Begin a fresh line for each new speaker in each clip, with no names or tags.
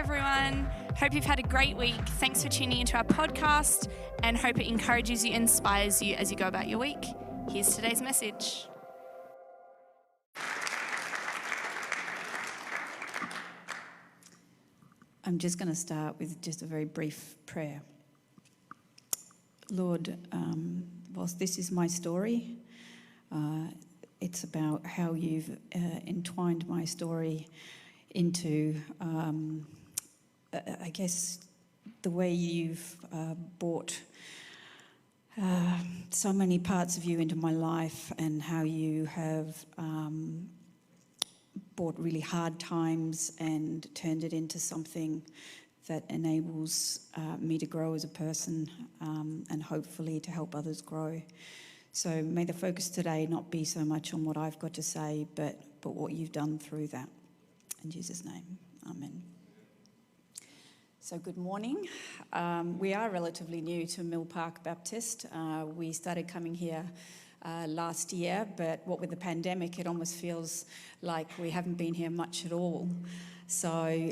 everyone. Hope you've had a great week. Thanks for tuning into our podcast and hope it encourages you, inspires you as you go about your week. Here's today's message.
I'm just going to start with just a very brief prayer. Lord, whilst this is my story, it's about how you've entwined my story into, I guess, the way you've brought so many parts of you into my life, and how you have brought really hard times and turned it into something that enables me to grow as a person, and hopefully to help others grow. So may the focus today not be so much on what I've got to say, but what you've done through that. In Jesus' name, amen. So good morning. We are relatively new to Mill Park Baptist. We started coming here last year, but what with the pandemic, it almost feels like we haven't been here much at all. So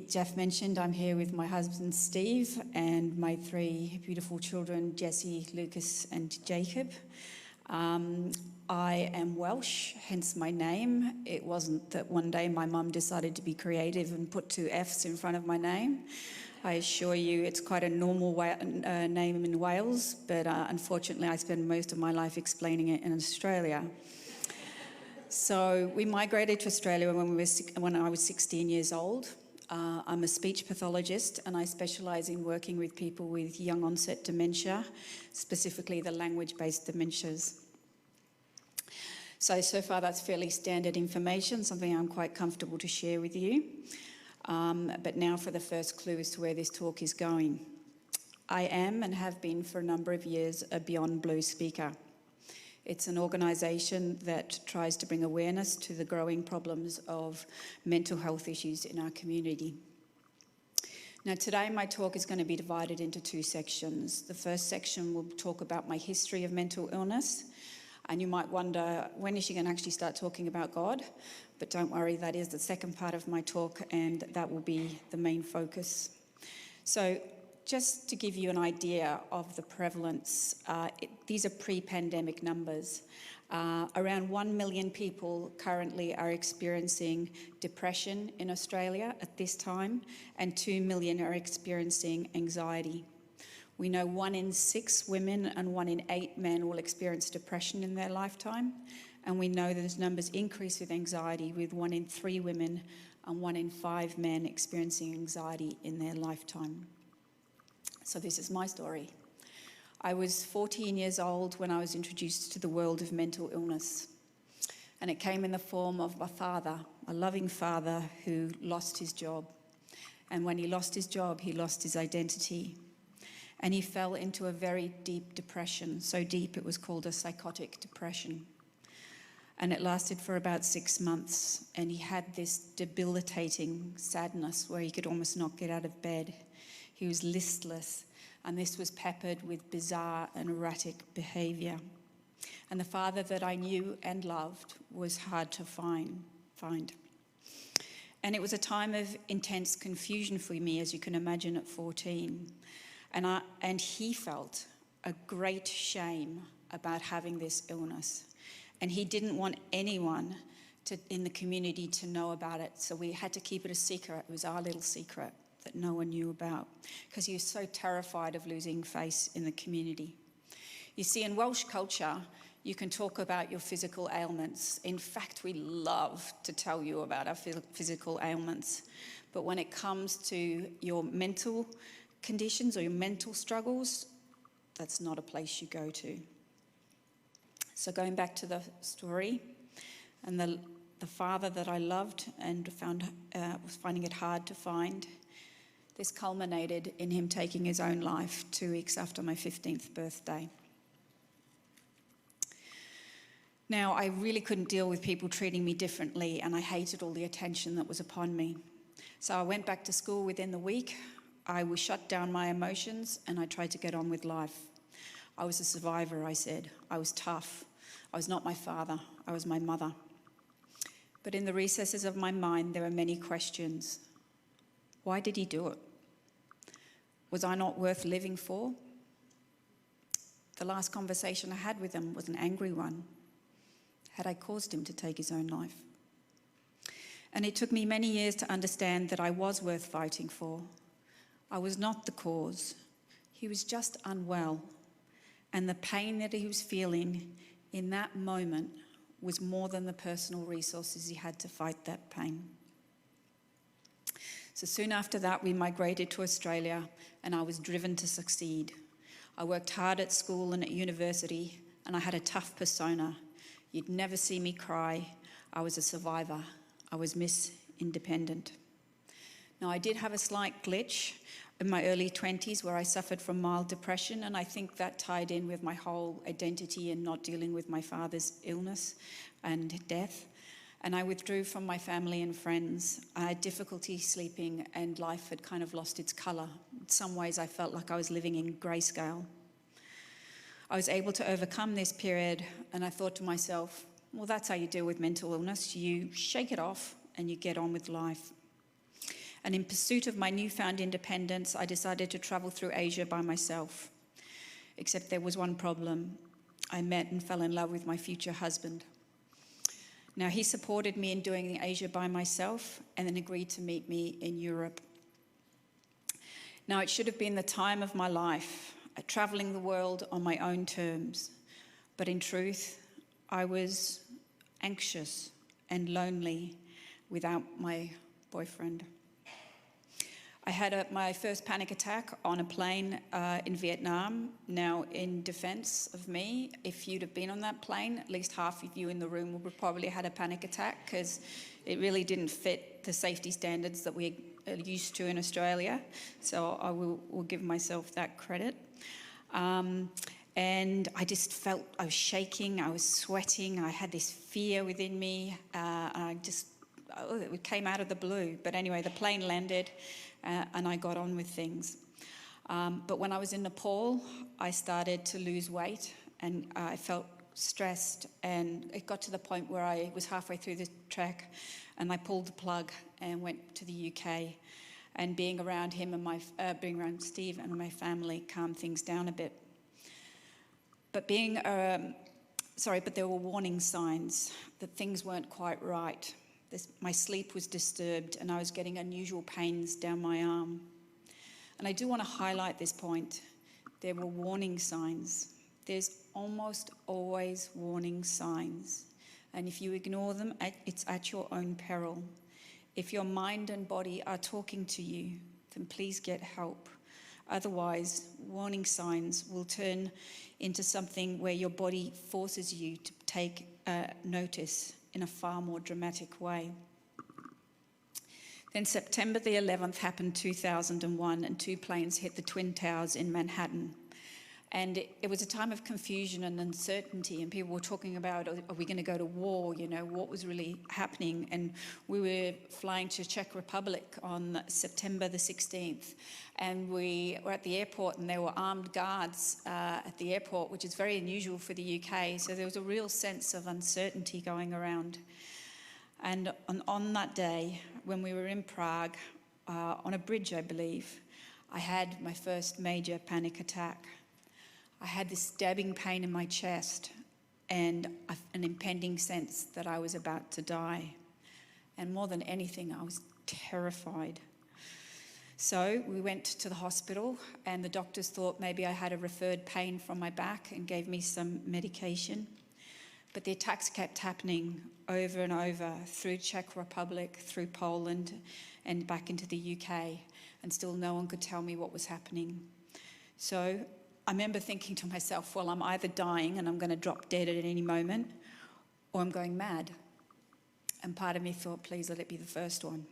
Jeff mentioned I'm here with my husband Steve and my three beautiful children, Jesse, Lucas and Jacob. I am Welsh, hence my name. It wasn't that one day my mum decided to be creative and put two F's in front of my name. I assure you it's quite a normal name in Wales, but unfortunately I spend most of my life explaining it in Australia. So we migrated to Australia when I was 16 years old. I'm a speech pathologist and I specialise in working with people with young onset dementia, specifically the language-based dementias. So far that's fairly standard information, something I'm quite comfortable to share with you. But now for the first clue as to where this talk is going. I am and have been for a number of years a Beyond Blue speaker. It's an organisation that tries to bring awareness to the growing problems of mental health issues in our community. Now today my talk is going to be divided into two sections. The first section will talk about my history of mental illness. And you might wonder, when is she going to actually start talking about God? But don't worry, that is the second part of my talk, and that will be the main focus. So just to give you an idea of the prevalence, these are pre-pandemic numbers. Around 1 million people currently are experiencing depression in Australia at this time, and 2 million are experiencing anxiety. We know 1 in 6 women and 1 in 8 men will experience depression in their lifetime. And we know those numbers increase with anxiety, with 1 in 3 women and 1 in 5 men experiencing anxiety in their lifetime. So this is my story. I was 14 years old when I was introduced to the world of mental illness. And it came in the form of my father, a loving father who lost his job. And when he lost his job, he lost his identity. And he fell into a very deep depression, so deep it was called a psychotic depression. And it lasted for about 6 months, and he had this debilitating sadness where he could almost not get out of bed. He was listless, and this was peppered with bizarre and erratic behaviour. And the father that I knew and loved was hard to find. And it was a time of intense confusion for me, as you can imagine, at 14. And he felt a great shame about having this illness. And he didn't want anyone in the community to know about it. So we had to keep it a secret. It was our little secret that no one knew about, because he was so terrified of losing face in the community. You see, in Welsh culture, you can talk about your physical ailments. In fact, we love to tell you about our physical ailments. But when it comes to your mental conditions or your mental struggles, that's not a place you go to. So going back to the story, and the father that I loved and was finding it hard to find, this culminated in him taking his own life 2 weeks after my 15th birthday. Now, I really couldn't deal with people treating me differently, and I hated all the attention that was upon me. So I went back to school within the week. I was shut down my emotions, and I tried to get on with life. I was a survivor, I said. I was tough. I was not my father. I was my mother. But in the recesses of my mind, there were many questions. Why did he do it? Was I not worth living for? The last conversation I had with him was an angry one. Had I caused him to take his own life? And it took me many years to understand that I was worth fighting for. I was not the cause. He was just unwell. And the pain that he was feeling in that moment was more than the personal resources he had to fight that pain. So soon after that, we migrated to Australia, and I was driven to succeed. I worked hard at school and at university, and I had a tough persona. You'd never see me cry. I was a survivor. I was Miss Independent. Now, I did have a slight glitch in my early 20s where I suffered from mild depression, and I think that tied in with my whole identity and not dealing with my father's illness and death. And I withdrew from my family and friends. I had difficulty sleeping, and life had kind of lost its colour. In some ways, I felt like I was living in grayscale. I was able to overcome this period, and I thought to myself, well, that's how you deal with mental illness. You shake it off and you get on with life. And in pursuit of my newfound independence, I decided to travel through Asia by myself. Except there was one problem. I met and fell in love with my future husband. Now, he supported me in doing Asia by myself and then agreed to meet me in Europe. Now, it should have been the time of my life, travelling the world on my own terms. But in truth, I was anxious and lonely without my boyfriend. I had my first panic attack on a plane in Vietnam. Now, in defence of me, if you'd have been on that plane, at least half of you in the room would have probably had a panic attack because it really didn't fit the safety standards that we are used to in Australia. So I will give myself that credit. And I just felt I was shaking, I was sweating, I had this fear within me. It came out of the blue. But anyway, the plane landed. And I got on with things. But when I was in Nepal, I started to lose weight and I felt stressed, and it got to the point where I was halfway through the trek and I pulled the plug and went to the UK, and being around him and being around Steve and my family calmed things down a bit. But but there were warning signs that things weren't quite right. My sleep was disturbed and I was getting unusual pains down my arm. And I do want to highlight this point. There were warning signs. There's almost always warning signs. And if you ignore them, it's at your own peril. If your mind and body are talking to you, then please get help. Otherwise, warning signs will turn into something where your body forces you to take notice in a far more dramatic way. Then September the 11th happened 2001, and 2 planes hit the Twin Towers in Manhattan. And it was a time of confusion and uncertainty, and people were talking about, are we going to go to war? You know, what was really happening? And we were flying to Czech Republic on September the 16th, and we were at the airport, and there were armed guards at the airport, which is very unusual for the UK. So there was a real sense of uncertainty going around. And on that day, when we were in Prague, on a bridge, I believe, I had my first major panic attack. I had this stabbing pain in my chest and an impending sense that I was about to die. And more than anything, I was terrified. So we went to the hospital, and the doctors thought maybe I had a referred pain from my back and gave me some medication. But the attacks kept happening over and over through Czech Republic, through Poland, and back into the UK. And still no one could tell me what was happening. So I remember thinking to myself, well, I'm either dying and I'm going to drop dead at any moment, or I'm going mad. And part of me thought, please let it be the first one.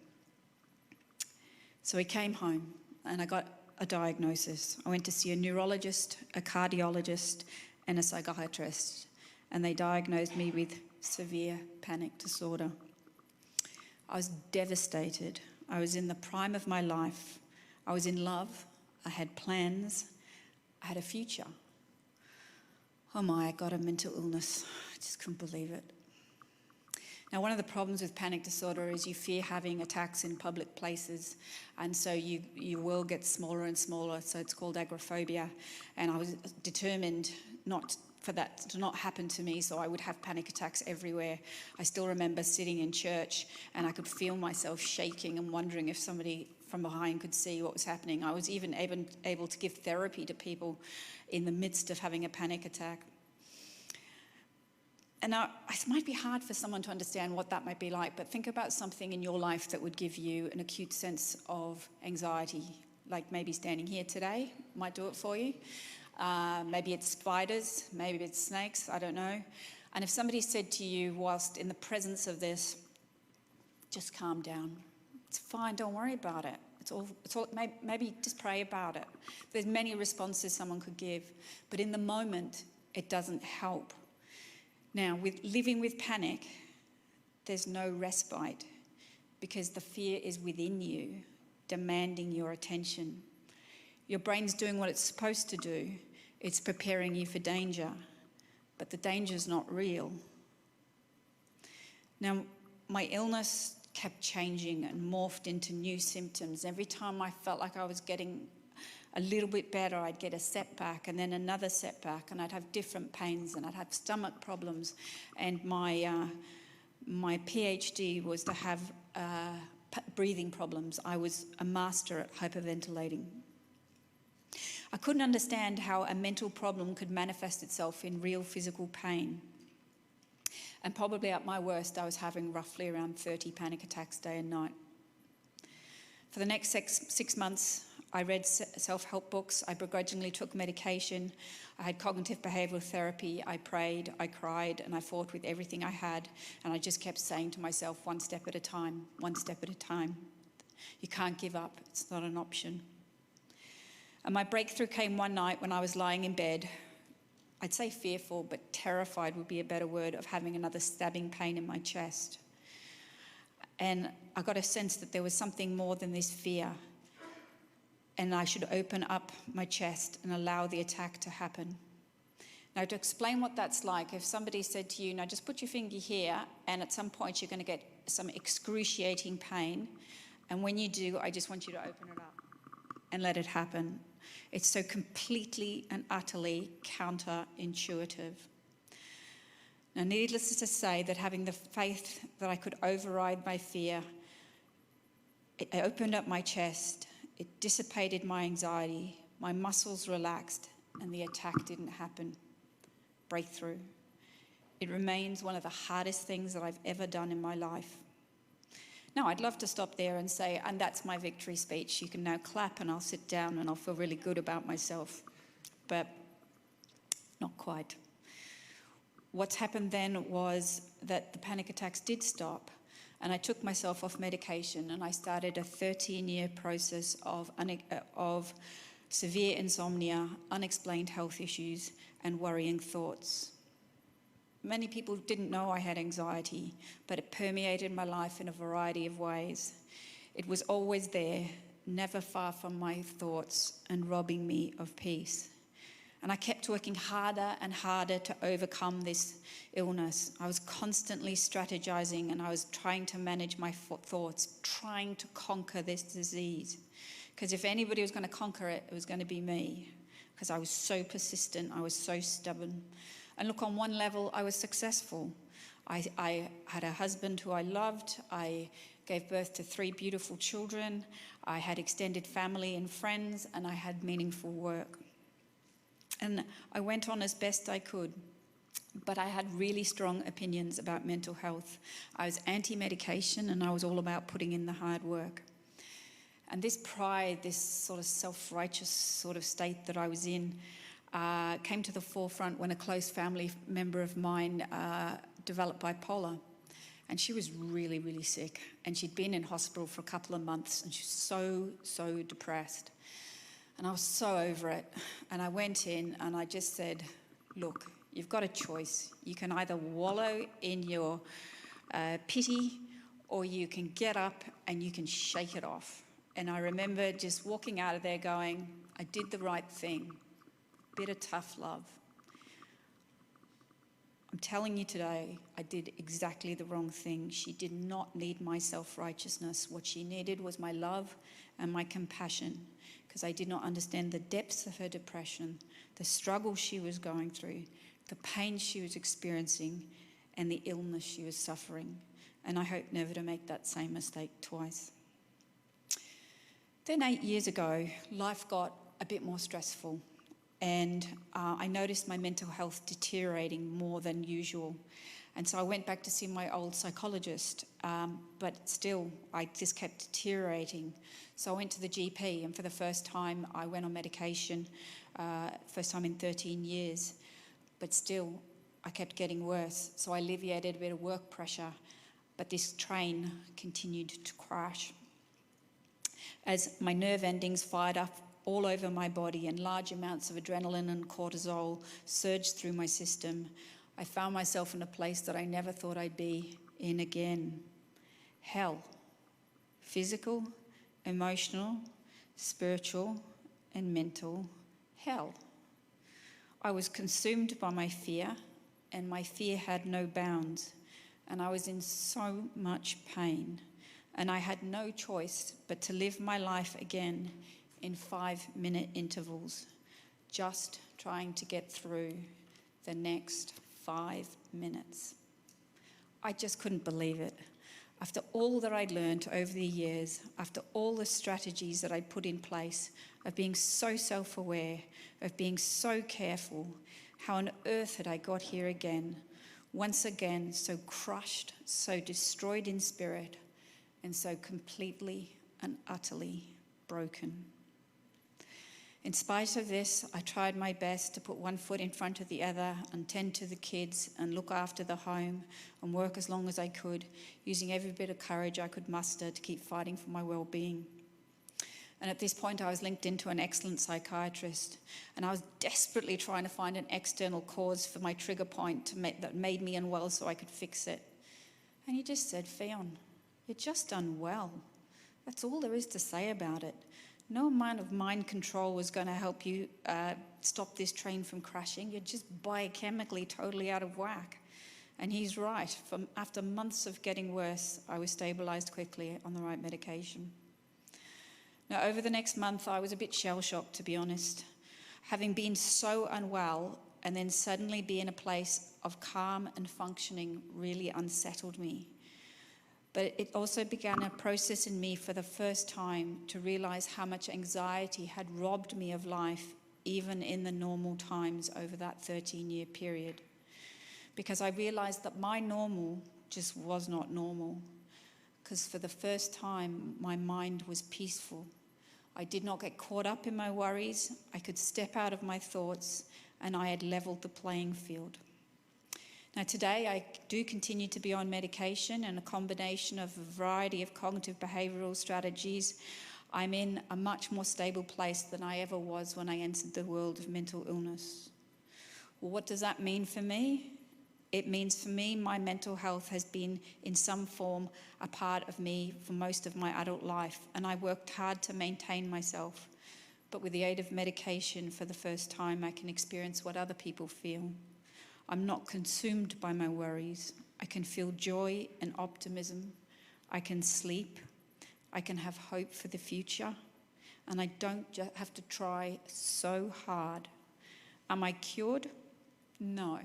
So I came home and I got a diagnosis. I went to see a neurologist, a cardiologist, and a psychiatrist, and they diagnosed me with severe panic disorder. I was devastated. I was in the prime of my life. I was in love. I had plans. I had a future. Oh my, I got a mental illness. I just couldn't believe it. Now, one of the problems with panic disorder is you fear having attacks in public places, and so your world gets smaller and smaller, so it's called agoraphobia. And I was determined not for that to not happen to me, so I would have panic attacks everywhere. I still remember sitting in church and I could feel myself shaking and wondering if somebody from behind could see what was happening. I was even able to give therapy to people in the midst of having a panic attack. And now, it might be hard for someone to understand what that might be like, but think about something in your life that would give you an acute sense of anxiety, like maybe standing here today might do it for you. Maybe it's spiders, maybe it's snakes, I don't know. And if somebody said to you whilst in the presence of this, just calm down. It's fine, don't worry about it. It's all, maybe just pray about it. There's many responses someone could give, but in the moment, it doesn't help. Now, with living with panic, there's no respite because the fear is within you, demanding your attention. Your brain's doing what it's supposed to do. It's preparing you for danger, but the danger's not real. Now, my illness kept changing and morphed into new symptoms. Every time I felt like I was getting a little bit better, I'd get a setback and then another setback, and I'd have different pains and I'd have stomach problems. And my PhD was to have breathing problems. I was a master at hyperventilating. I couldn't understand how a mental problem could manifest itself in real physical pain. And probably at my worst, I was having roughly around 30 panic attacks day and night. For the next 6 months, I read self-help books, I begrudgingly took medication, I had cognitive behavioural therapy, I prayed, I cried, and I fought with everything I had, and I just kept saying to myself, one step at a time, one step at a time. You can't give up, it's not an option. And my breakthrough came one night when I was lying in bed. I'd say fearful, but terrified would be a better word, of having another stabbing pain in my chest. And I got a sense that there was something more than this fear, and I should open up my chest and allow the attack to happen. Now, to explain what that's like, if somebody said to you, now just put your finger here, and at some point you're going to get some excruciating pain, and when you do, I just want you to open it up and let it happen. It's so completely and utterly counterintuitive. Now, needless to say that having the faith that I could override my fear, it opened up my chest, it dissipated my anxiety, my muscles relaxed, and the attack didn't happen. Breakthrough. It remains one of the hardest things that I've ever done in my life. Now, I'd love to stop there and say, and that's my victory speech. You can now clap and I'll sit down and I'll feel really good about myself. But not quite. What's happened then was that the panic attacks did stop, and I took myself off medication, and I started a 13-year process of severe insomnia, unexplained health issues, and worrying thoughts. Many people didn't know I had anxiety, but it permeated my life in a variety of ways. It was always there, never far from my thoughts, and robbing me of peace. And I kept working harder and harder to overcome this illness. I was constantly strategizing, and I was trying to manage my thoughts, trying to conquer this disease. Because if anybody was going to conquer it, it was going to be me. Because I was so persistent, I was so stubborn. And look, on one level, I was successful. I had a husband who I loved. I gave birth to 3 beautiful children. I had extended family and friends, and I had meaningful work. And I went on as best I could, but I had really strong opinions about mental health. I was anti-medication, and I was all about putting in the hard work. And this pride, this sort of self-righteous sort of state that I was in, came to the forefront when a close family member of mine developed bipolar. And she was really, really sick. And she'd been in hospital for a couple of months, and she was so depressed. And I was so over it. And I went in and I just said, look, you've got a choice. You can either wallow in your pity, or you can get up and you can shake it off. And I remember just walking out of there going, I did the right thing. Bit of tough love. I'm telling you today, I did exactly the wrong thing. She did not need my self-righteousness. What she needed was my love and my compassion, because I did not understand the depths of her depression, the struggle she was going through, the pain she was experiencing, and the illness she was suffering. And I hope never to make that same mistake twice. Then 8 years ago, life got a bit more stressful, and I noticed my mental health deteriorating more than usual. And so I went back to see my old psychologist, but still I just kept deteriorating. So I went to the GP, and for the first time I went on medication, first time in 13 years, but still I kept getting worse. So I alleviated a bit of work pressure, but this train continued to crash. As my nerve endings fired up all over my body and large amounts of adrenaline and cortisol surged through my system, I found myself in a place that I never thought I'd be in again. Hell. Physical, emotional, spiritual, and mental hell. I was consumed by my fear, and my fear had no bounds, and I was in so much pain, and I had no choice but to live my life again in 5-minute intervals, just trying to get through the next 5 minutes. I just couldn't believe it. After all that I'd learned over the years, after all the strategies that I'd put in place of being so self-aware, of being so careful, how on earth had I got here again, once again so crushed, so destroyed in spirit, and so completely and utterly broken. In spite of this, I tried my best to put one foot in front of the other and tend to the kids and look after the home and work as long as I could, using every bit of courage I could muster to keep fighting for my well-being. And at this point, I was linked into an excellent psychiatrist, and I was desperately trying to find an external cause for my trigger point that made me unwell so I could fix it. And he just said, "Fionn, you're just unwell. That's all there is to say about it. No amount of mind control was going to help you stop this train from crashing. You're just biochemically totally out of whack." And he's right. After months of getting worse, I was stabilised quickly on the right medication. Now, over the next month, I was a bit shell-shocked, to be honest. Having been so unwell and then suddenly be in a place of calm and functioning really unsettled me. But it also began a process in me for the first time to realise how much anxiety had robbed me of life, even in the normal times over that 13-year period. Because I realised that my normal just was not normal. Because for the first time, my mind was peaceful. I did not get caught up in my worries. I could step out of my thoughts, and I had levelled the playing field. Now today I do continue to be on medication and a combination of a variety of cognitive behavioural strategies. I'm in a much more stable place than I ever was when I entered the world of mental illness. Well, what does that mean for me? It means for me my mental health has been in some form a part of me for most of my adult life, and I worked hard to maintain myself. But with the aid of medication, for the first time I can experience what other people feel. I'm not consumed by my worries. I can feel joy and optimism. I can sleep. I can have hope for the future. And I don't just have to try so hard. Am I cured? No.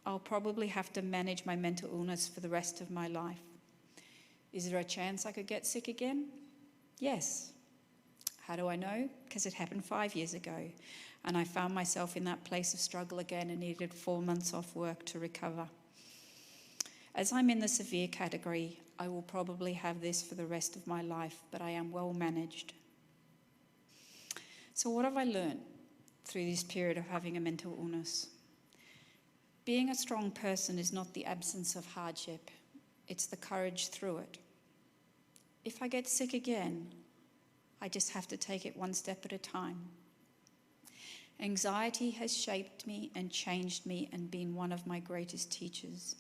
I'll probably have to manage my mental illness for the rest of my life. Is there a chance I could get sick again? Yes. How do I know? Because it happened 5 years ago. And I found myself in that place of struggle again and needed 4 months off work to recover. As I'm in the severe category, I will probably have this for the rest of my life, but I am well managed. So what have I learned through this period of having a mental illness? Being a strong person is not the absence of hardship, it's the courage through it. If I get sick again, I just have to take it one step at a time. Anxiety has shaped me and changed me and been one of my greatest teachers.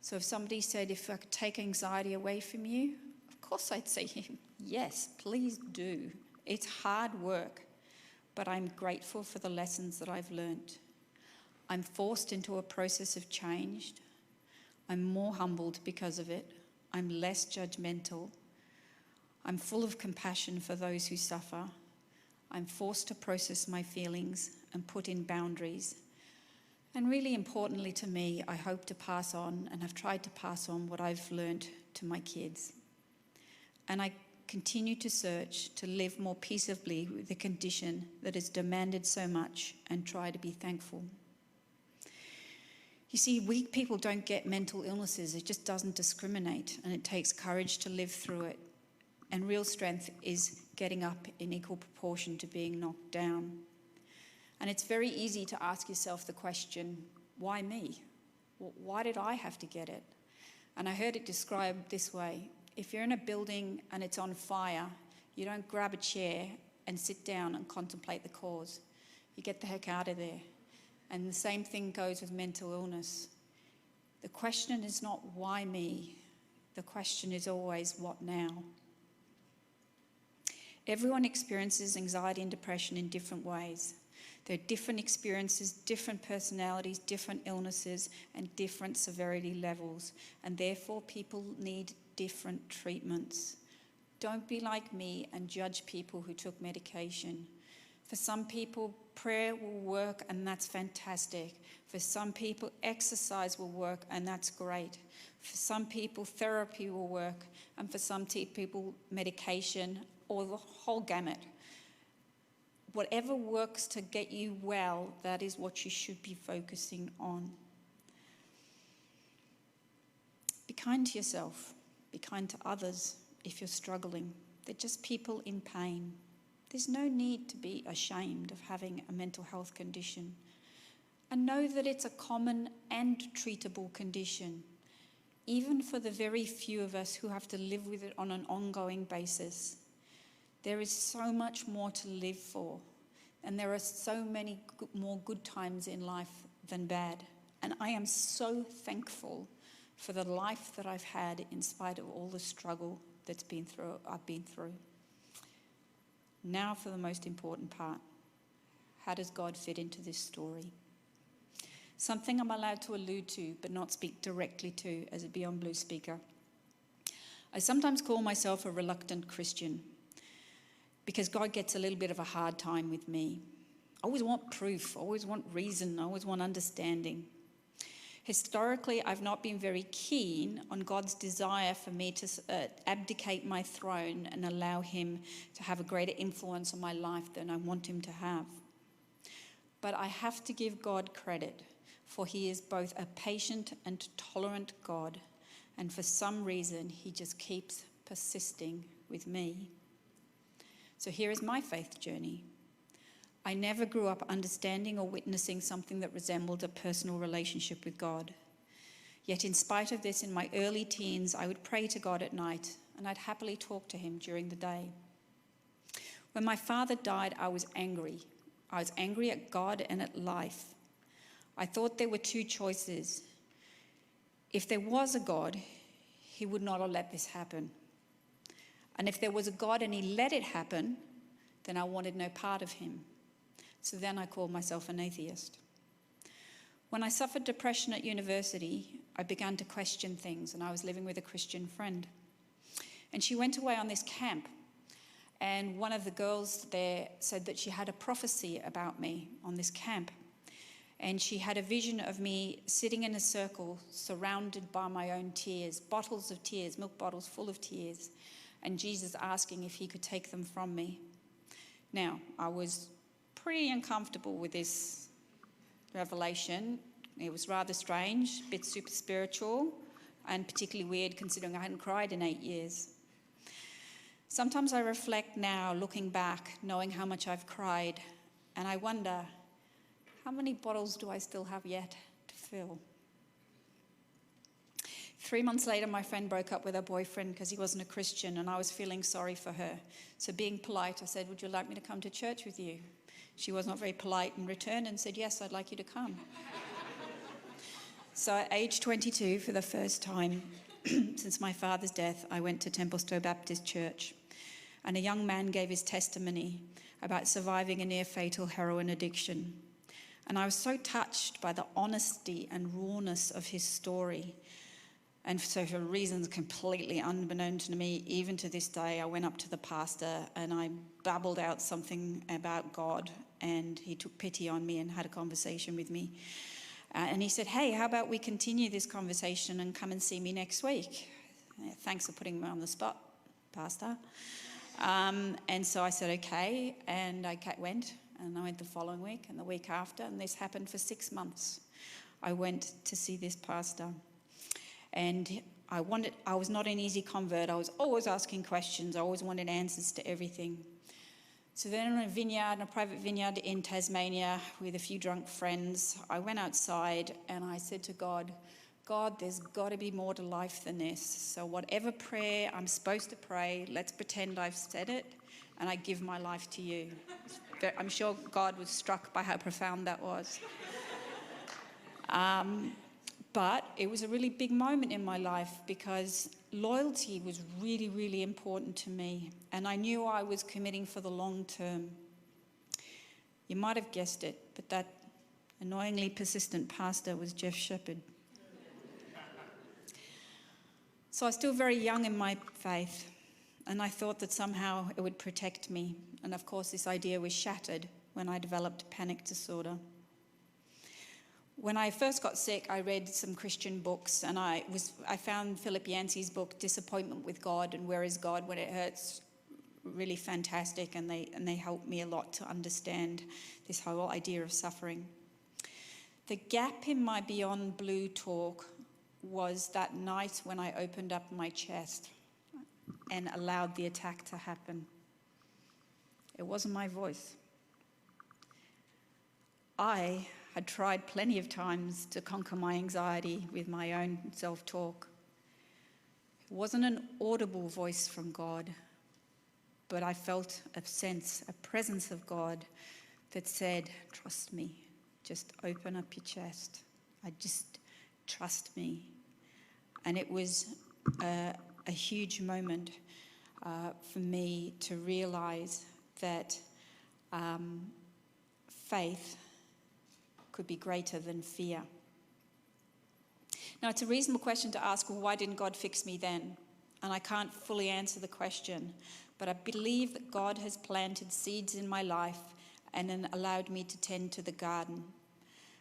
So if somebody said, if I could take anxiety away from you, of course I'd say, yes, please do. It's hard work, but I'm grateful for the lessons that I've learned. I'm forced into a process of change. I'm more humbled because of it. I'm less judgmental. I'm full of compassion for those who suffer. I'm forced to process my feelings and put in boundaries. And really importantly to me, I hope to pass on, and I've tried to pass on what I've learned to my kids. And I continue to search to live more peaceably with the condition that has demanded so much and try to be thankful. You see, weak people don't get mental illnesses. It just doesn't discriminate, and it takes courage to live through it. And real strength is getting up in equal proportion to being knocked down. And it's very easy to ask yourself the question, why me? Why did I have to get it? And I heard it described this way. If you're in a building and it's on fire, you don't grab a chair and sit down and contemplate the cause. You get the heck out of there. And the same thing goes with mental illness. The question is not why me? The question is always what now? Everyone experiences anxiety and depression in different ways. There are different experiences, different personalities, different illnesses, and different severity levels. And therefore, people need different treatments. Don't be like me and judge people who took medication. For some people, prayer will work, and that's fantastic. For some people, exercise will work, and that's great. For some people, therapy will work, and for some people, medication, or the whole gamut. Whatever works to get you well, that is what you should be focusing on. Be kind to yourself. Be kind to others if you're struggling. They're just people in pain. There's no need to be ashamed of having a mental health condition. And know that it's a common and treatable condition, even for the very few of us who have to live with it on an ongoing basis. There is so much more to live for, and there are so many more good times in life than bad. And I am so thankful for the life that I've had in spite of all the struggle I've been through. Now for the most important part. How does God fit into this story? Something I'm allowed to allude to but not speak directly to as a Beyond Blue speaker. I sometimes call myself a reluctant Christian because God gets a little bit of a hard time with me. I always want proof, I always want reason, I always want understanding. Historically, I've not been very keen on God's desire for me to abdicate my throne and allow him to have a greater influence on my life than I want him to have. But I have to give God credit, for he is both a patient and tolerant God, and for some reason, he just keeps persisting with me. So here is my faith journey. I never grew up understanding or witnessing something that resembled a personal relationship with God. Yet in spite of this, in my early teens, I would pray to God at night, and I'd happily talk to him during the day. When my father died, I was angry. I was angry at God and at life. I thought there were two choices. If there was a God, he would not have let this happen. And if there was a God and he let it happen, then I wanted no part of him. So then I called myself an atheist. When I suffered depression at university, I began to question things, and I was living with a Christian friend. And she went away on this camp, and one of the girls there said that she had a prophecy about me on this camp. And she had a vision of me sitting in a circle surrounded by my own tears, bottles of tears, milk bottles full of tears, and Jesus asking if he could take them from me. Now, I was pretty uncomfortable with this revelation. It was rather strange, a bit super spiritual, and particularly weird considering I hadn't cried in 8 years. Sometimes I reflect now, looking back, knowing how much I've cried, and I wonder, how many bottles do I still have yet to fill? 3 months later, my friend broke up with her boyfriend because he wasn't a Christian, and I was feeling sorry for her. So being polite, I said, would you like me to come to church with you? She was not very polite in return and said, yes, I'd like you to come. So at age 22, for the first time since my father's death, I went to Templestowe Baptist Church, and a young man gave his testimony about surviving a near-fatal heroin addiction. And I was so touched by the honesty and rawness of his story. And so for reasons completely unbeknown to me, even to this day, I went up to the pastor and I babbled out something about God, and he took pity on me and had a conversation with me. And he said, "Hey, how about we continue this conversation and come and see me next week?" Thanks for putting me on the spot, Pastor. And so I said, okay, and I went, and I went the following week and the week after, and this happened for 6 months. I went to see this pastor, and I was not an easy convert. I was always asking questions. I always wanted answers to everything. So then in a private vineyard in Tasmania with a few drunk friends, I went outside and I said to God, there's got to be more to life than this. So whatever prayer I'm supposed to pray, let's pretend I've said it, and I give my life to you. I'm sure God was struck by how profound that was. But it was a really big moment in my life because loyalty was really, really important to me, and I knew I was committing for the long term. You might have guessed it, but that annoyingly persistent pastor was Jeff Shepherd. So I was still very young in my faith, and I thought that somehow it would protect me. And of course, this idea was shattered when I developed panic disorder. When I first got sick, I read some Christian books, and I found Philip Yancey's book, Disappointment with God and Where is God When It Hurts, really fantastic, and they helped me a lot to understand this whole idea of suffering. The gap in my Beyond Blue talk was that night when I opened up my chest and allowed the attack to happen. It wasn't my voice. I had tried plenty of times to conquer my anxiety with my own self-talk. It wasn't an audible voice from God, but I felt a sense, a presence of God that said, trust me, just open up your chest. Trust me. And it was a huge moment for me to realize that faith could be greater than fear. Now, it's a reasonable question to ask, well, why didn't God fix me then? And I can't fully answer the question, but I believe that God has planted seeds in my life and then allowed me to tend to the garden.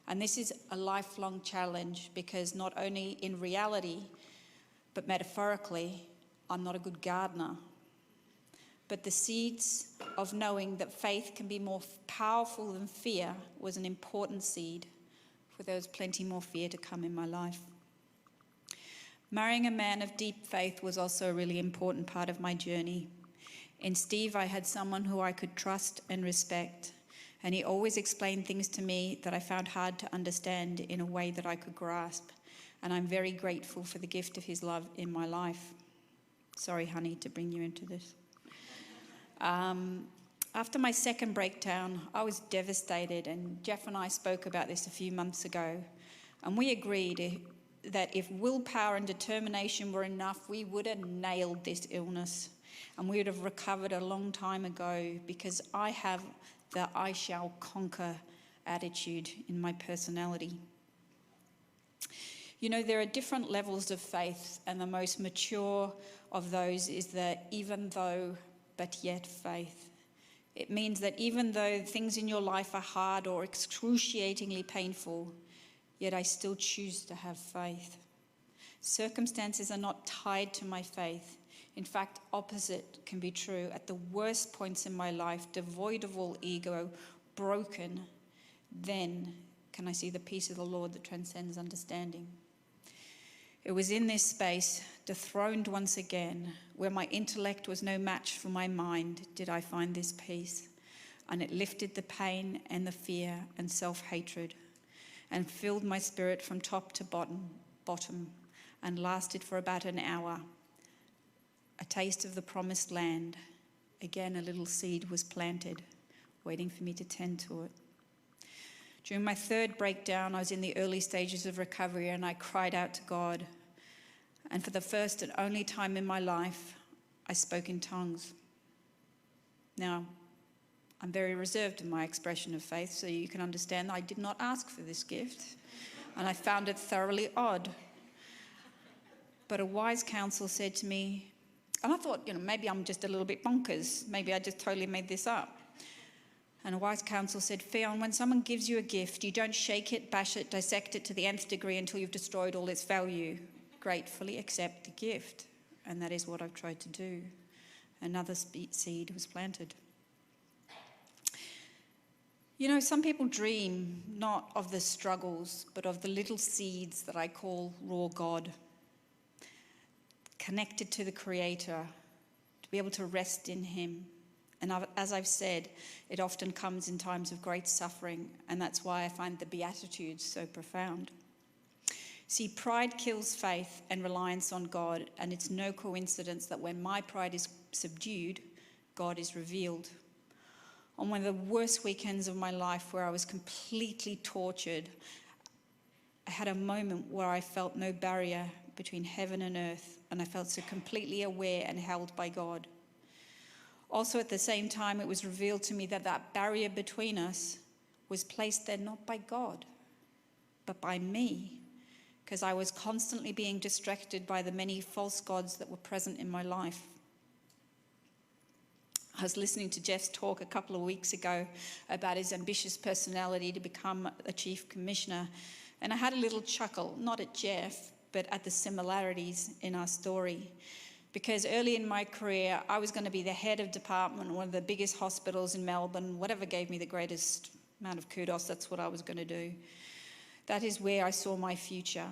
And this is a lifelong challenge because not only in reality, but metaphorically, I'm not a good gardener. But the seeds of knowing that faith can be more powerful than fear was an important seed, for there was plenty more fear to come in my life. Marrying a man of deep faith was also a really important part of my journey. In Steve, I had someone who I could trust and respect, and he always explained things to me that I found hard to understand in a way that I could grasp, and I'm very grateful for the gift of his love in my life. Sorry, honey, to bring you into this. After my second breakdown, I was devastated, and Jeff and I spoke about this a few months ago, and we agreed that if willpower and determination were enough, we would have nailed this illness, and we would have recovered a long time ago, because I have the I shall conquer attitude in my personality. You know, there are different levels of faith, and the most mature of those is the even though but yet faith. It means that even though things in your life are hard or excruciatingly painful, yet I still choose to have faith. Circumstances are not tied to my faith. In fact, opposite can be true. At the worst points in my life, devoid of all ego, broken, then can I see the peace of the Lord that transcends understanding. It was in this space, dethroned once again, where my intellect was no match for my mind, did I find this peace. And it lifted the pain and the fear and self-hatred and filled my spirit from top to bottom and lasted for about an hour. A taste of the promised land. Again, a little seed was planted, waiting for me to tend to it. During my third breakdown, I was in the early stages of recovery, and I cried out to God. And for the first and only time in my life, I spoke in tongues. Now, I'm very reserved in my expression of faith, so you can understand I did not ask for this gift, and I found it thoroughly odd. But a wise counsel said to me, and I thought, maybe I'm just a little bit bonkers. Maybe I just totally made this up. And a wise counsel said, Fionn, when someone gives you a gift, you don't shake it, bash it, dissect it to the nth degree until you've destroyed all its value. Gratefully accept the gift. And that is what I've tried to do. Another seed was planted. Some people dream not of the struggles, but of the little seeds that I call raw God. Connected to the Creator, to be able to rest in Him. And as I've said, it often comes in times of great suffering, and that's why I find the Beatitudes so profound. See, pride kills faith and reliance on God, and it's no coincidence that when my pride is subdued, God is revealed. On one of the worst weekends of my life where I was completely tortured, I had a moment where I felt no barrier between heaven and earth, and I felt so completely aware and held by God. Also, at the same time, it was revealed to me that that barrier between us was placed there not by God, but by me, because I was constantly being distracted by the many false gods that were present in my life. I was listening to Jeff's talk a couple of weeks ago about his ambitious personality to become a chief commissioner, and I had a little chuckle, not at Jeff, but at the similarities in our story. Because early in my career, I was going to be the head of department, one of the biggest hospitals in Melbourne. Whatever gave me the greatest amount of kudos, that's what I was going to do. That is where I saw my future.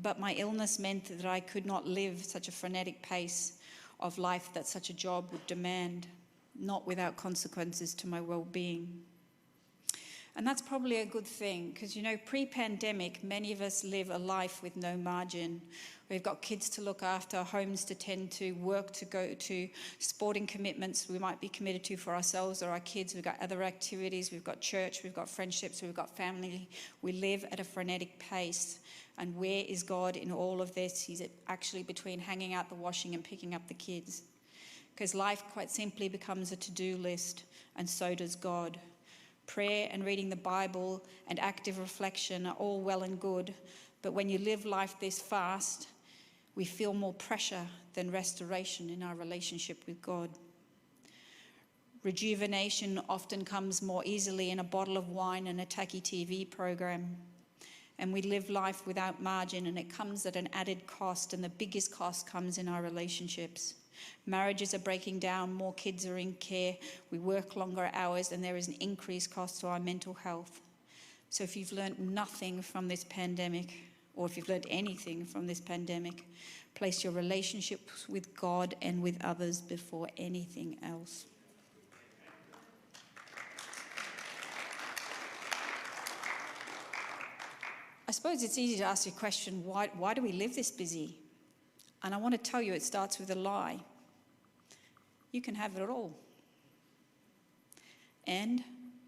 But my illness meant that I could not live such a frenetic pace of life that such a job would demand, not without consequences to my well-being. And that's probably a good thing, because, pre-pandemic, many of us live a life with no margin. We've got kids to look after, homes to tend to, work to go to, sporting commitments we might be committed to for ourselves or our kids. We've got other activities, we've got church, we've got friendships, we've got family. We live at a frenetic pace. And where is God in all of this? He's actually between hanging out the washing and picking up the kids. Because life quite simply becomes a to-do list, and so does God. Prayer and reading the Bible and active reflection are all well and good, but when you live life this fast, we feel more pressure than restoration in our relationship with God. Rejuvenation often comes more easily in a bottle of wine and a tacky TV program. And we live life without margin, and it comes at an added cost, and the biggest cost comes in our relationships. Marriages are breaking down, more kids are in care, we work longer hours, and there is an increased cost to our mental health. So if you've learned nothing from this pandemic, or if you've learned anything from this pandemic, place your relationships with God and with others before anything else. I suppose it's easy to ask the question, why do we live this busy? And I want to tell you, it starts with a lie. You can have it all. And it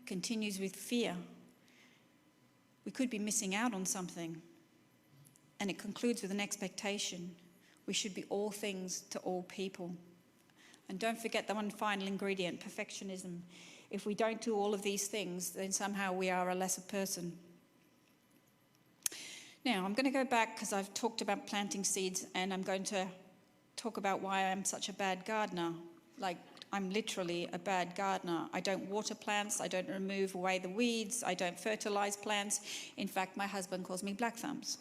continues with fear. We could be missing out on something. And it concludes with an expectation. We should be all things to all people. And don't forget the one final ingredient, perfectionism. If we don't do all of these things, then somehow we are a lesser person. Now, I'm going to go back because I've talked about planting seeds, and I'm going to talk about why I'm such a bad gardener. I'm literally a bad gardener. I don't water plants, I don't remove away the weeds, I don't fertilize plants. In fact, my husband calls me black thumbs.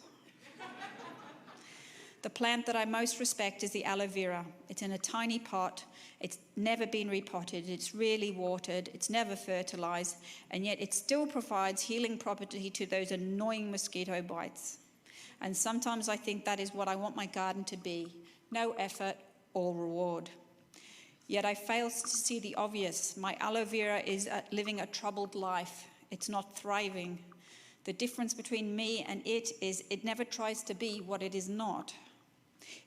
The plant that I most respect is the aloe vera. It's in a tiny pot. It's never been repotted. It's rarely watered. It's never fertilized. And yet it still provides healing property to those annoying mosquito bites. And sometimes I think that is what I want my garden to be. No effort or reward. Yet I fail to see the obvious. My aloe vera is living a troubled life. It's not thriving. The difference between me and it is it never tries to be what it is not.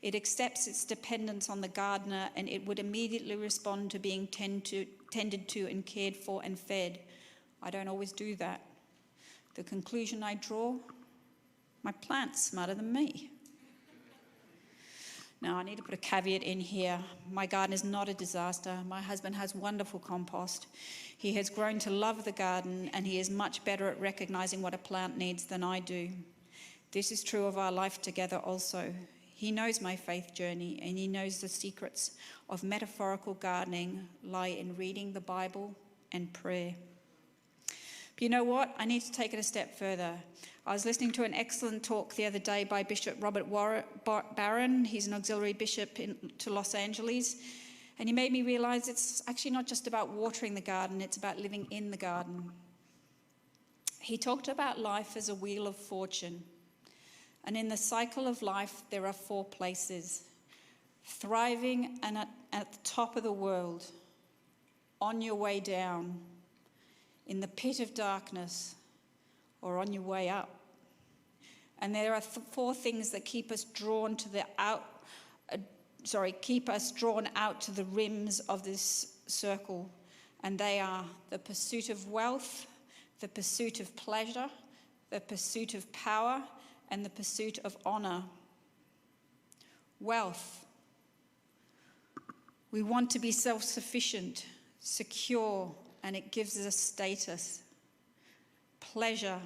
It accepts its dependence on the gardener, and it would immediately respond to being tended to and cared for and fed. I don't always do that. The conclusion I draw, my plant's smarter than me. Now, I need to put a caveat in here. My garden is not a disaster. My husband has wonderful compost. He has grown to love the garden, and he is much better at recognizing what a plant needs than I do. This is true of our life together also. He knows my faith journey, and he knows the secrets of metaphorical gardening lie in reading the Bible and prayer. But you know what? I need to take it a step further. I was listening to an excellent talk the other day by Bishop Robert Barron. He's an auxiliary bishop to Los Angeles. And he made me realize it's actually not just about watering the garden, it's about living in the garden. He talked about life as a wheel of fortune. And in the cycle of life, there are 4 places: thriving and at the top of the world, on your way down, in the pit of darkness, or on your way up. And there are 4 things that keep us drawn to keep us drawn out to the rims of this circle. And they are the pursuit of wealth, the pursuit of pleasure, the pursuit of power, and the pursuit of honor. Wealth. We want to be self-sufficient, secure, and it gives us status. Pleasure.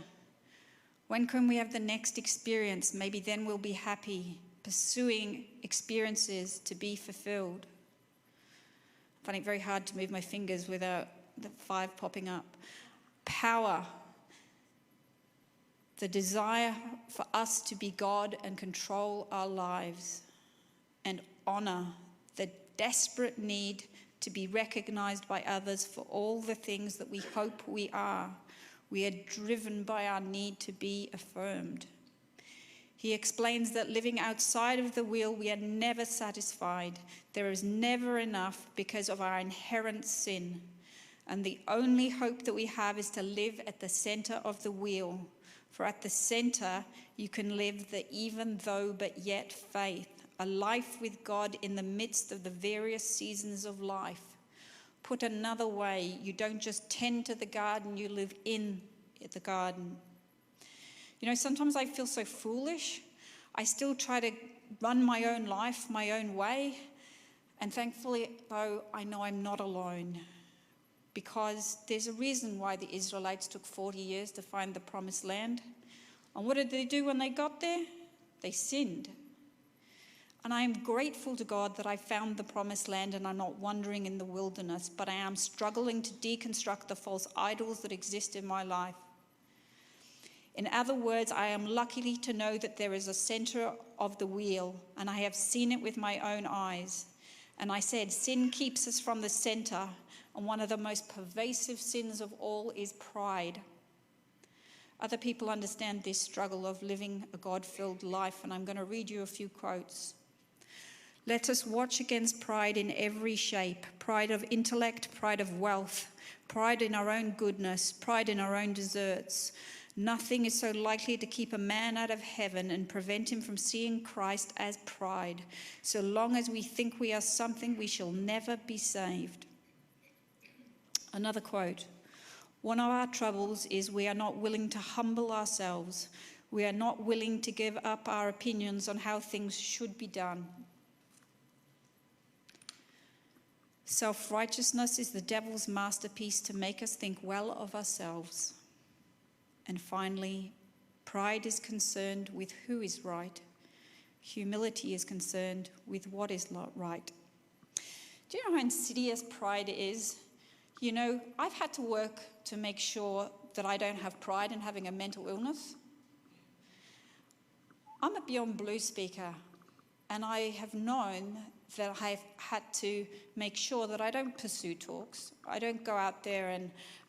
When can we have the next experience? Maybe then we'll be happy, pursuing experiences to be fulfilled. I find it very hard to move my fingers without the 5 popping up. Power. The desire for us to be God and control our lives. And honor. The desperate need to be recognized by others for all the things that we hope we are. We are driven by our need to be affirmed. He explains that living outside of the wheel, we are never satisfied. There is never enough because of our inherent sin. And the only hope that we have is to live at the center of the wheel. For at the center, you can live the even though but yet faith, a life with God in the midst of the various seasons of life. Put another way, you don't just tend to the garden, you live in the garden. You know, sometimes I feel so foolish. I still try to run my own life, my own way. And thankfully, though, I know I'm not alone. Because there's a reason why the Israelites took 40 years to find the promised land. And what did they do when they got there? They sinned. And I am grateful to God that I found the promised land and I'm not wandering in the wilderness, but I am struggling to deconstruct the false idols that exist in my life. In other words, I am lucky to know that there is a center of the wheel, and I have seen it with my own eyes. And I said, sin keeps us from the center, and one of the most pervasive sins of all is pride. Other people understand this struggle of living a God-filled life, and I'm going to read you a few quotes. Let us watch against pride in every shape, pride of intellect, pride of wealth, pride in our own goodness, pride in our own deserts. Nothing is so likely to keep a man out of heaven and prevent him from seeing Christ as pride. So long as we think we are something, we shall never be saved. Another quote. One of our troubles is we are not willing to humble ourselves. We are not willing to give up our opinions on how things should be done. Self-righteousness is the devil's masterpiece to make us think well of ourselves. And finally, pride is concerned with who is right. Humility is concerned with what is not right. Do you know how insidious pride is? You know, I've had to work to make sure that I don't have pride in having a mental illness. I'm a Beyond Blue speaker, and I have known that I've had to make sure that I don't pursue talks. I don't go out there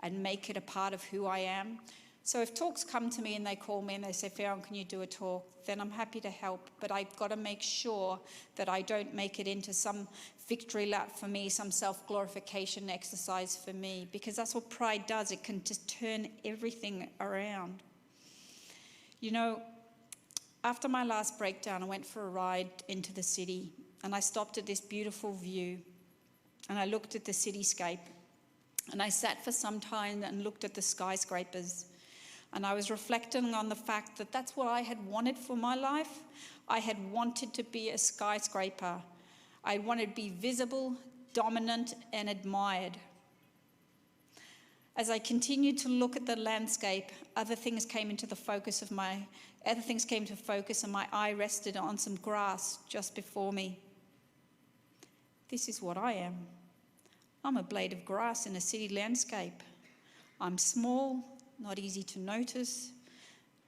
and make it a part of who I am. So if talks come to me and they call me and they say, Farron, can you do a talk? Then I'm happy to help, but I've got to make sure that I don't make it into some victory lap for me, some self-glorification exercise for me, because that's what pride does. It can just turn everything around. You know, after my last breakdown, I went for a ride into the city, and I stopped at this beautiful view, and I looked at the cityscape, and I sat for some time and looked at the skyscrapers. And I was reflecting on the fact that that's what I had wanted for my life. I had wanted to be a skyscraper. I wanted to be visible, dominant, and admired. As I continued to look at the landscape, other things came to focus, and my eye rested on some grass just before me. This is what I am. I'm a blade of grass in a city landscape. I'm small, not easy to notice,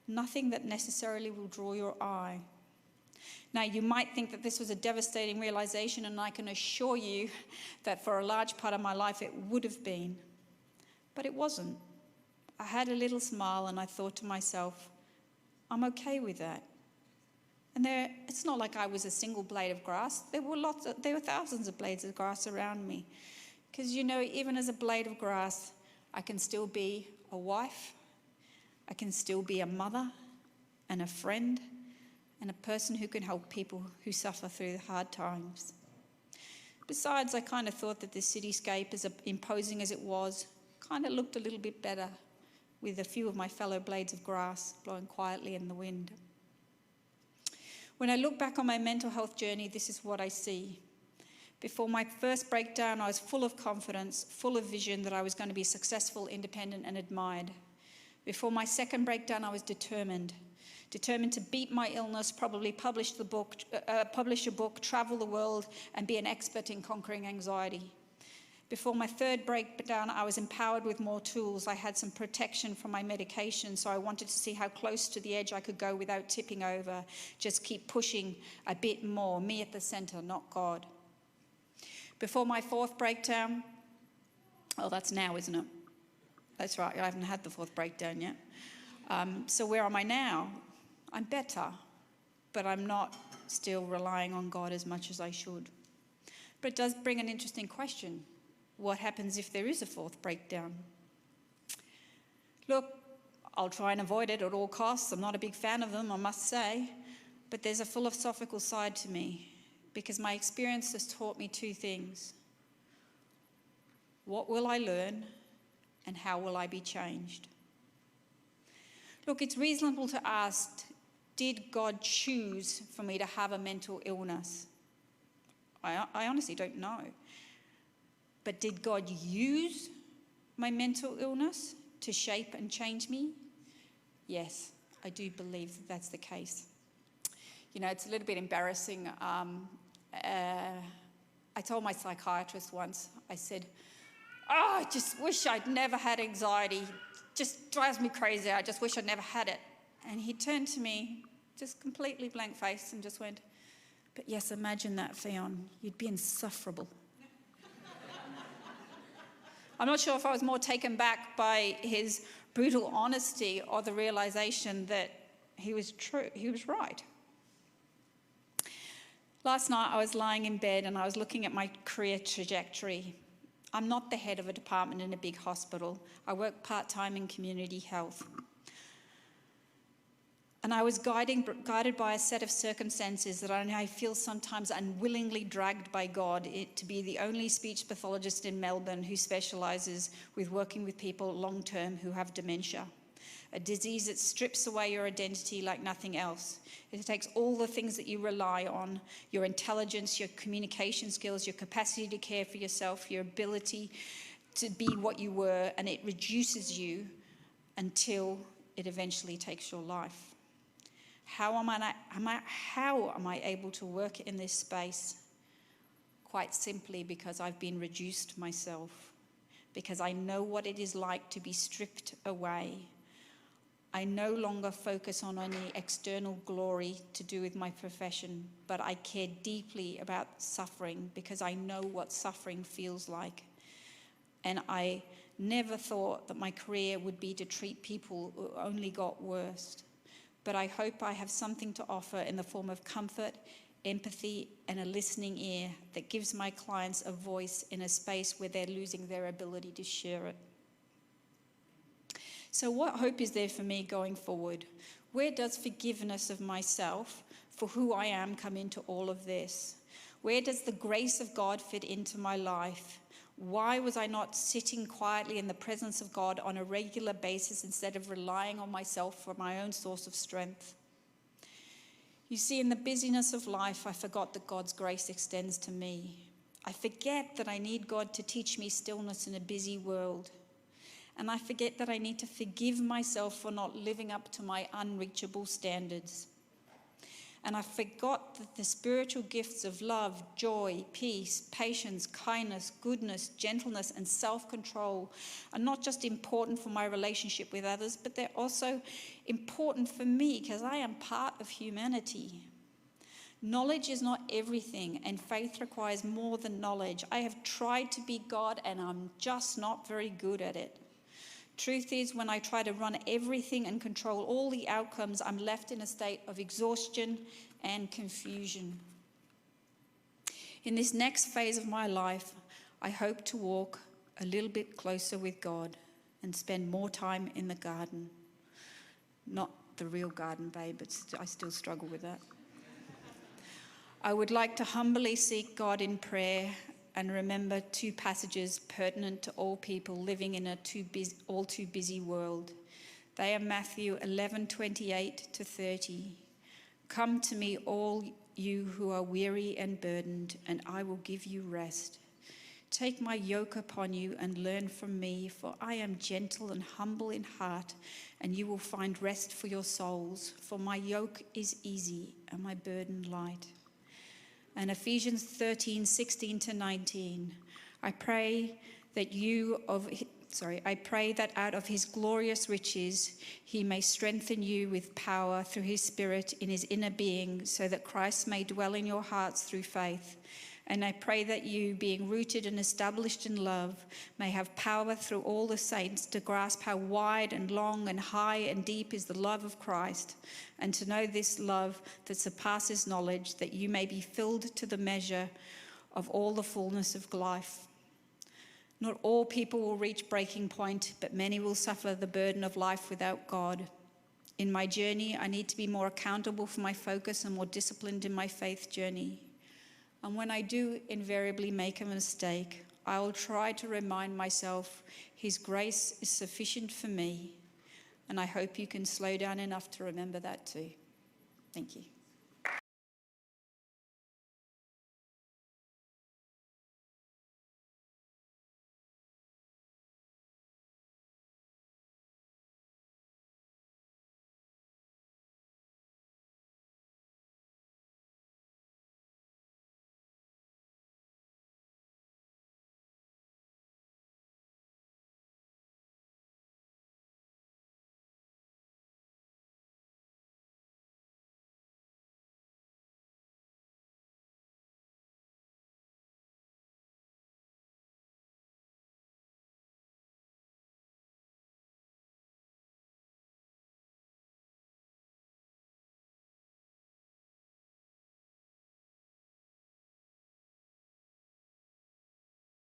nothing that necessarily will draw your eye. Now, you might think that this was a devastating realization, and I can assure you that for a large part of my life it would have been. But it wasn't. I had a little smile and I thought to myself, I'm okay with that. And it's not like I was a single blade of grass. There were thousands of blades of grass around me. Because, even as a blade of grass, I can still be a wife, I can still be a mother and a friend and a person who can help people who suffer through the hard times. Besides, I kind of thought that this cityscape, as imposing as it was, kind of looked a little bit better with a few of my fellow blades of grass blowing quietly in the wind. When I look back on my mental health journey, this is what I see. Before my first breakdown, I was full of confidence, full of vision that I was going to be successful, independent, and admired. Before my second breakdown, I was determined to beat my illness, probably publish a book, travel the world, and be an expert in conquering anxiety. Before my third breakdown, I was empowered with more tools. I had some protection from my medication, so I wanted to see how close to the edge I could go without tipping over. Just keep pushing a bit more, me at the center, not God. Before my fourth breakdown, that's now, isn't it? That's right, I haven't had the fourth breakdown yet. So where am I now? I'm better, but I'm not still relying on God as much as I should. But it does bring an interesting question. What happens if there is a fourth breakdown? Look, I'll try and avoid it at all costs. I'm not a big fan of them, I must say. But there's a philosophical side to me, because my experience has taught me two things. What will I learn, and how will I be changed? Look, it's reasonable to ask, did God choose for me to have a mental illness? I honestly don't know. But did God use my mental illness to shape and change me? Yes, I do believe that that's the case. It's a little bit embarrassing. I told my psychiatrist once, I said, I just wish I'd never had anxiety. Just drives me crazy. I just wish I'd never had it. And he turned to me, just completely blank face, and just went, but yes, imagine that, Fionn. You'd be insufferable. I'm not sure if I was more taken back by his brutal honesty or the realization that he was right. Last night I was lying in bed and I was looking at my career trajectory. I'm not the head of a department in a big hospital. I work part-time in community health. And I was guided by a set of circumstances that I feel sometimes unwillingly dragged by God to be the only speech pathologist in Melbourne who specialises with working with people long-term who have dementia, a disease that strips away your identity like nothing else. It takes all the things that you rely on, your intelligence, your communication skills, your capacity to care for yourself, your ability to be what you were, and it reduces you until it eventually takes your life. How am I able to work in this space? Quite simply because I've been reduced myself, because I know what it is like to be stripped away. I no longer focus on any external glory to do with my profession, but I care deeply about suffering because I know what suffering feels like. And I never thought that my career would be to treat people who only got worse. But I hope I have something to offer in the form of comfort, empathy, and a listening ear that gives my clients a voice in a space where they're losing their ability to share it. So what hope is there for me going forward? Where does forgiveness of myself for who I am come into all of this? Where does the grace of God fit into my life? Why was I not sitting quietly in the presence of God on a regular basis instead of relying on myself for my own source of strength? You see, in the busyness of life, I forgot that God's grace extends to me. I forget that I need God to teach me stillness in a busy world. And I forget that I need to forgive myself for not living up to my unreachable standards. And I forgot that the spiritual gifts of love, joy, peace, patience, kindness, goodness, gentleness, and self-control are not just important for my relationship with others, but they're also important for me because I am part of humanity. Knowledge is not everything, and faith requires more than knowledge. I have tried to be God, and I'm just not very good at it. Truth is, when I try to run everything and control all the outcomes, I'm left in a state of exhaustion and confusion. In this next phase of my life, I hope to walk a little bit closer with God and spend more time in the garden. Not the real garden, babe, but I still struggle with that. I would like to humbly seek God in prayer and remember two passages pertinent to all people living in a all too busy world. They are Matthew 11:28-30. Come to me, all you who are weary and burdened, and I will give you rest. Take my yoke upon you and learn from me, for I am gentle and humble in heart, and you will find rest for your souls. For my yoke is easy and my burden light. And Ephesians 13:16-19. I pray that out of his glorious riches he may strengthen you with power through his Spirit in his inner being, so that Christ may dwell in your hearts through faith. And I pray that you, being rooted and established in love, may have power through all the saints to grasp how wide and long and high and deep is the love of Christ, and to know this love that surpasses knowledge, that you may be filled to the measure of all the fullness of life. Not all people will reach breaking point, but many will suffer the burden of life without God. In my journey, I need to be more accountable for my focus and more disciplined in my faith journey. And when I do invariably make a mistake, I will try to remind myself his grace is sufficient for me. And I hope you can slow down enough to remember that too. Thank you.